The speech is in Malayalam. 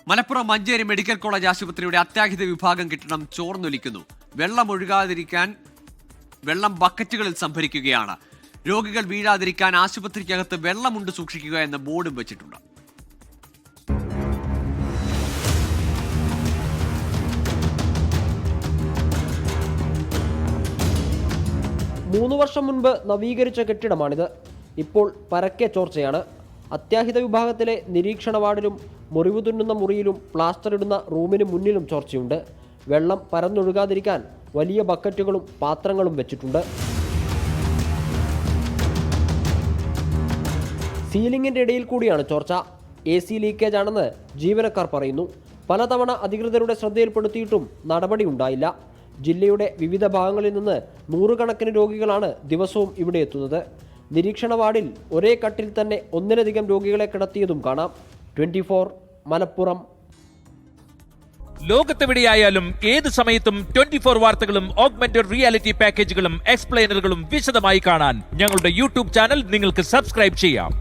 മലപ്പുറം മഞ്ചേരി മെഡിക്കൽ കോളേജ് ആശുപത്രിയുടെ അത്യാഹിത വിഭാഗം കെട്ടിടം ചോർന്നൊലിക്കുന്നു. വെള്ളം ഒഴുകാതിരിക്കാൻ വെള്ളം ബക്കറ്റുകളിൽ സംഭരിക്കുകയാണ്. രോഗികൾ വീഴാതിരിക്കാൻ ആശുപത്രിക്കകത്ത് വെള്ളമുണ്ട് സൂക്ഷിക്കുക എന്ന ബോർഡും വെച്ചിട്ടുണ്ട്. മൂന്ന് വർഷം മുൻപ് നവീകരിച്ച കെട്ടിടമാണിത്. ഇപ്പോൾ പരക്കെ ചോർച്ചയാണ്. അത്യാഹിത വിഭാഗത്തിലെ നിരീക്ഷണ വാർഡിലും മുറിവ് തുന്നുന്ന മുറിയിലും പ്ലാസ്റ്റർ ഇടുന്ന റൂമിന് മുന്നിലും ചോർച്ചയുണ്ട്. വെള്ളം പരന്നൊഴുകാതിരിക്കാൻ വലിയ ബക്കറ്റുകളും പാത്രങ്ങളും വെച്ചിട്ടുണ്ട്. സീലിംഗിന്റെ ഇടയിൽ കൂടിയാണ് ചോർച്ച. AC ലീക്കേജ് ആണെന്ന് ജീവനക്കാർ പറയുന്നു. പലതവണ അധികൃതരുടെ ശ്രദ്ധയിൽപ്പെടുത്തിയിട്ടും നടപടി ഉണ്ടായില്ല. ജില്ലയുടെ വിവിധ ഭാഗങ്ങളിൽ നിന്ന് നൂറുകണക്കിന് രോഗികളാണ് ദിവസവും ഇവിടെ എത്തുന്നത്. നിരീക്ഷണ വാർഡിൽ ഒരേ കട്ടിൽ തന്നെ ഒന്നിലധികം രോഗികളെ കിടത്തിയതും കാണാം. 24 മലപ്പുറം. ലോകത്തെവിടെയായാലും ഏത് സമയത്തും 24 വാർത്തകളും ഓഗ്മെന്റഡ് റിയാലിറ്റി പാക്കേജുകളും എക്സ്പ്ലെയിനറുകളും വിശദമായി കാണാൻ ഞങ്ങളുടെ YouTube ചാനൽ നിങ്ങൾക്ക് സബ്സ്ക്രൈബ് ചെയ്യാം.